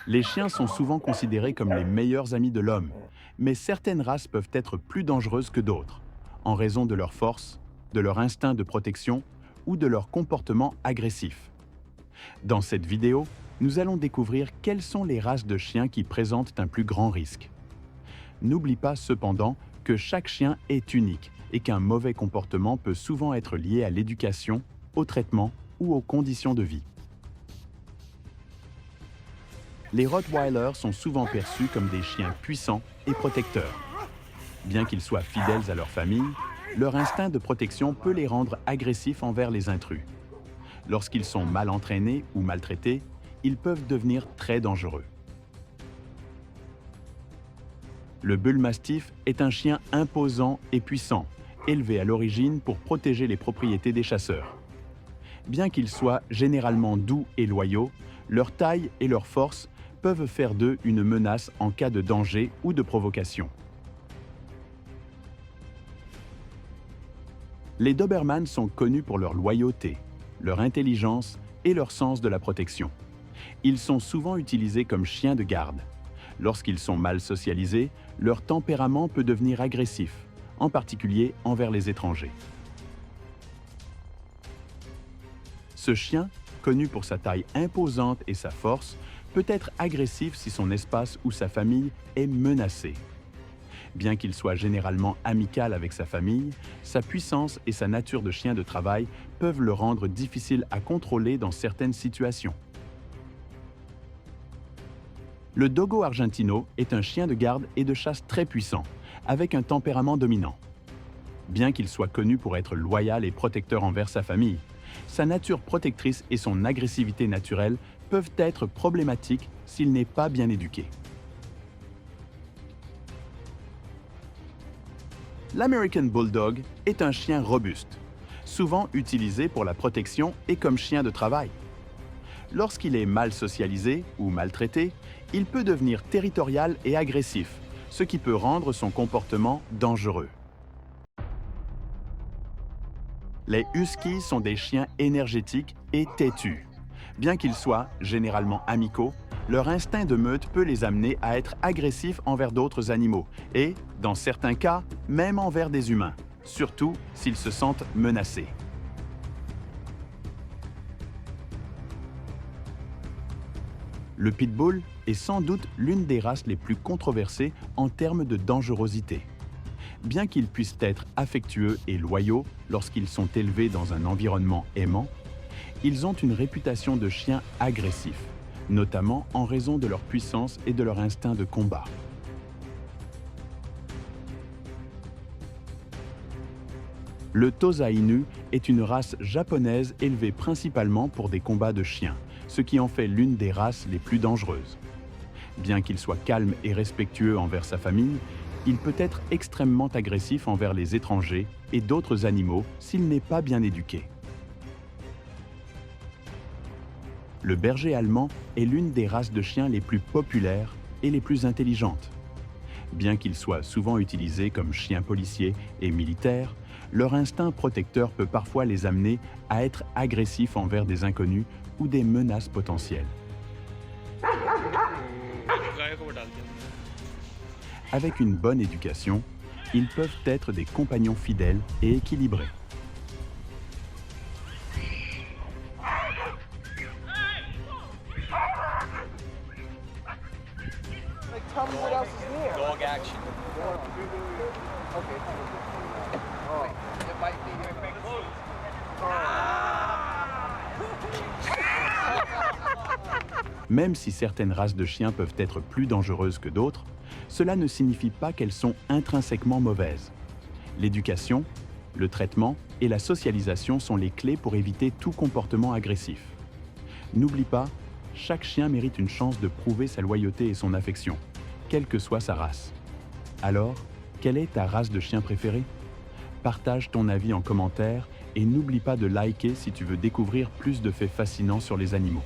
Les chiens sont souvent considérés comme les meilleurs amis de l'homme, mais certaines races peuvent être plus dangereuses que d'autres, en raison de leur force, de leur instinct de protection ou de leur comportement agressif. Dans cette vidéo, nous allons découvrir quelles sont les races de chiens qui présentent un plus grand risque. N'oublie pas cependant que chaque chien est unique et qu'un mauvais comportement peut souvent être lié à l'éducation, au traitement ou aux conditions de vie. Les Rottweilers sont souvent perçus comme des chiens puissants et protecteurs. Bien qu'ils soient fidèles à leur famille, leur instinct de protection peut les rendre agressifs envers les intrus. Lorsqu'ils sont mal entraînés ou maltraités, ils peuvent devenir très dangereux. Le Bull Mastiff est un chien imposant et puissant, élevé à l'origine pour protéger les propriétés des chasseurs. Bien qu'ils soient généralement doux et loyaux, leur taille et leur force peuvent faire d'eux une menace en cas de danger ou de provocation. Les Doberman sont connus pour leur loyauté, leur intelligence et leur sens de la protection. Ils sont souvent utilisés comme chiens de garde. Lorsqu'ils sont mal socialisés, leur tempérament peut devenir agressif, en particulier envers les étrangers. Ce chien, connu pour sa taille imposante et sa force, peut être agressif si son espace ou sa famille est menacé. Bien qu'il soit généralement amical avec sa famille, sa puissance et sa nature de chien de travail peuvent le rendre difficile à contrôler dans certaines situations. Le Dogo Argentino est un chien de garde et de chasse très puissant, avec un tempérament dominant. Bien qu'il soit connu pour être loyal et protecteur envers sa famille, sa nature protectrice et son agressivité naturelle peuvent être problématiques s'il n'est pas bien éduqué. L'American Bulldog est un chien robuste, souvent utilisé pour la protection et comme chien de travail. Lorsqu'il est mal socialisé ou maltraité, il peut devenir territorial et agressif, ce qui peut rendre son comportement dangereux. Les Huskies sont des chiens énergétiques et têtus. Bien qu'ils soient généralement amicaux, leur instinct de meute peut les amener à être agressifs envers d'autres animaux et, dans certains cas, même envers des humains, surtout s'ils se sentent menacés. Le Pitbull est sans doute l'une des races les plus controversées en termes de dangerosité. Bien qu'ils puissent être affectueux et loyaux lorsqu'ils sont élevés dans un environnement aimant, ils ont une réputation de chiens agressifs, notamment en raison de leur puissance et de leur instinct de combat. Le Tosa Inu est une race japonaise élevée principalement pour des combats de chiens, ce qui en fait l'une des races les plus dangereuses. Bien qu'il soit calme et respectueux envers sa famille, il peut être extrêmement agressif envers les étrangers et d'autres animaux s'il n'est pas bien éduqué. Le berger allemand est l'une des races de chiens les plus populaires et les plus intelligentes. Bien qu'ils soient souvent utilisés comme chiens policiers et militaires, leur instinct protecteur peut parfois les amener à être agressifs envers des inconnus ou des menaces potentielles. Avec une bonne éducation, ils peuvent être des compagnons fidèles et équilibrés. Tell me what else is there. Dog action. Okay. Oh, it might be. Même si certaines races de chiens peuvent être plus dangereuses que d'autres, cela ne signifie pas qu'elles sont intrinsèquement mauvaises. L'éducation, le traitement et la socialisation sont les clés pour éviter tout comportement agressif. N'oublie pas, chaque chien mérite une chance de prouver sa loyauté et son affection, quelle que soit sa race. Alors, quelle est ta race de chien préférée? Partage ton avis en commentaire et n'oublie pas de liker si tu veux découvrir plus de faits fascinants sur les animaux.